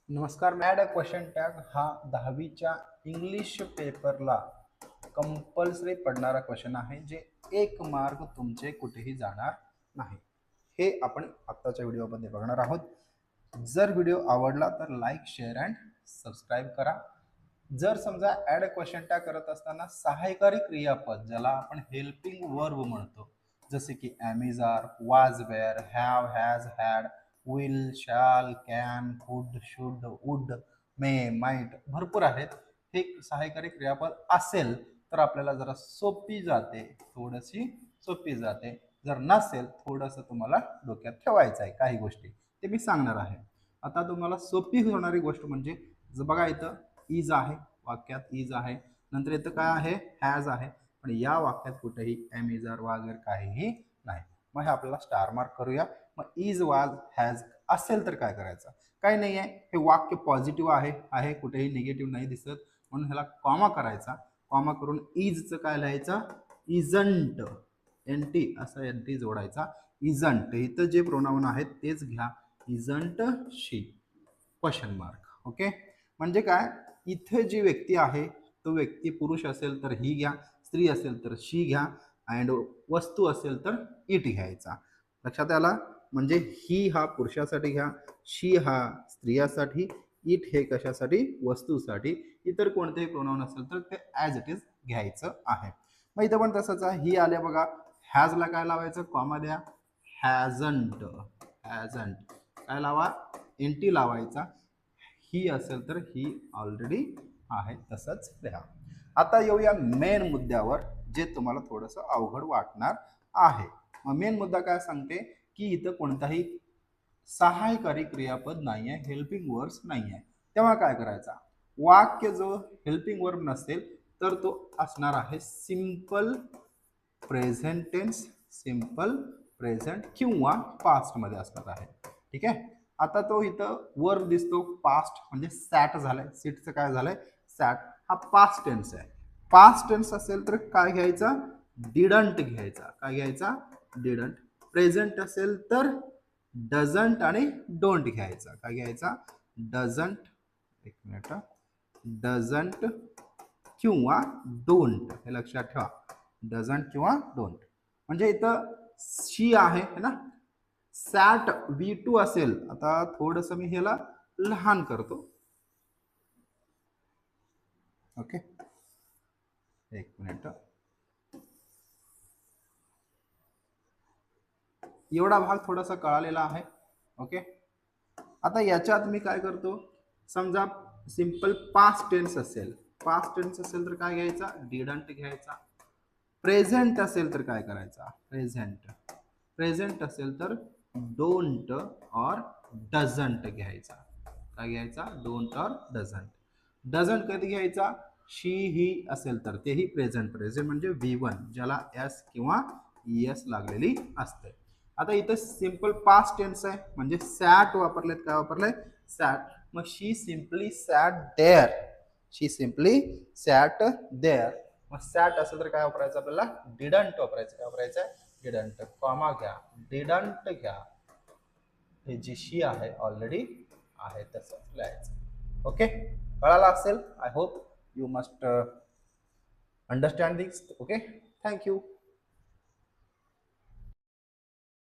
नमस्कार. Add a question tag हा 10वीच्या English पेपरला कंपल्सरी पडणारा क्वेश्चन आहे, जे 1 मार्क तुमचे कुठेही जाणार नाही. हे आपण आत्ताच्या व्हिडिओमध्ये बघणार आहोत. जर व्हिडिओ आवडला तर लाईक, शेअर अँड सबस्क्राईब करा. जर समजा ॲड अ क्वेश्चन टॅग करत असताना सहाय्यकारी क्रियापद, ज्याला आपण हेल्पिंग वर्ब म्हणतो, जसे की am, are, was, were, have, has, had, will, shall, can, could, should, would, may, might, भरपूर आहेत. हे सहाय्यकारी क्रियापद असेल तर आपल्याला जरा सोपी जाते, थोडीशी सोपी जाते. जर नसेल, थोडंसं तुम्हाला डोक्यात ठेवायचं आहे काही गोष्टी, ते मी सांगणार आहे. आता तुम्हाला सोपी होणारी गोष्ट म्हणजे बघा, इथं इज आहे, वाक्यात इज आहे, नंतर इथं काय आहे, हॅज आहे, पण या वाक्यात कुठेही एम, इज, आर, वाज, काहीही नाही. मग हे आपल्याला स्टार मार्क करूया. मग इज, वाज, हॅज असेल तर काय करायचं? काही नाही आहे, हे वाक्य पॉझिटिव्ह आहे कुठेही निगेटिव्ह नाही दिसत, म्हणून ह्याला कॉमा करायचा. कॉमा करून इजचं काय लिहायचं, इजंट, एन टी असा एन टी जोडायचा. इजंट, इथं जे प्रोनाउन आहेत तेच घ्या, isn't she, question mark. Okay, म्हणजे काय, इथे जी व्यक्ती आहे तो व्यक्ती पुरुष असेल तर ही घ्या, स्त्री असेल तर शी घ्या, अँड वस्तू असेल तर इट घ्यायचा. लक्षात आला? म्हणजे ही हा पुरुषासाठी घ्या, शी हा स्त्रियासाठी, इट हे कशासाठी, वस्तूसाठी. इतर कोणतेही प्रोनाउन असेल तर ते ॲज इट इज घ्यायचं आहे. मग इथं पण तसंच आहे. ही आल्या बघा, हॅजला काय लावायचं, कॉमा द्या, हॅझंट, हॅझंट काय लावा, एन टी लावायचा. ही असेल तर ही ऑलरेडी आहे, तसंच लिहा. आता येऊया मेन मुद्द्यावर, जे तुम्हाला थोडंसं अवघड वाटणार आहे. मग मेन मुद्दा काय सांगते की इथं कोणताही सहाय्यकारी क्रियापद नाही आहे, हेल्पिंग वर्ब्स नाही आहे. तेव्हा काय करायचा, वाक्य जो हेल्पिंग वर्ब नसेल तर तो असणार आहे simple present tense, simple present किंवा पास्ट मध्ये असणार आहे. ठीक आहे. आता तो इथं वर्ब दिसतो पास्ट, म्हणजे सॅट झालाय, सीटचं काय झालंय, सॅट. हा पास्ट टेन्स आहे. पास्ट टेन्स असेल तर काय घ्यायचा, डिडंट घ्यायचा. काय घ्यायचा, डिडंट. प्रेझेंट असेल तर डझंट आणि डोंट घ्यायचा. काय घ्यायचा, डझंट, एक मिनिट, डझंट किंवा डोंट, हे लक्षात ठेवा, डझंट किंवा डोंट. म्हणजे इथं शी आहे ना, सॅट V2 असेल. आता थोडस मी ह्याला लहान करतो. ओके, एक मिनिट. एवढा भाग थोडासा कळालेला आहे. ओके, आता याच्यात मी काय करतो, समजा सिंपल पास्ट टेन्स असेल, पास्ट टेन्स असेल तर काय घ्यायचा, डिडंट घ्यायचा. प्रेझेंट असेल तर काय करायचा, प्रेझेंट. प्रेझेंट असेल तर डोंट और डझंट घ्यायचा. काय घ्यायचा, डोंट और डझंट. डझंट कधी घ्यायचा, शी ही असेल तर, तेही प्रेझेंट. प्रेझेंट म्हणजे V1, ज्याला एस किंवा एस लागलेली असते. आता इथं सिंपल पास्ट टेन्स आहे, म्हणजे सॅट वापरलेत. काय वापरलंय, सॅट. मग she simply sat there, she simply sat there. मग सॅट असेल तर काय वापरायचं आपल्याला, डिडंट वापरायचं. काय वापरायचं, डिडंट. कॉमा घ्या, डिडंट घ्या. हे जी शी आहे ऑलरेडी आहे तसं लिहायचं. ओके, कळाला असेल. I hope you must understand this. Okay, thank you.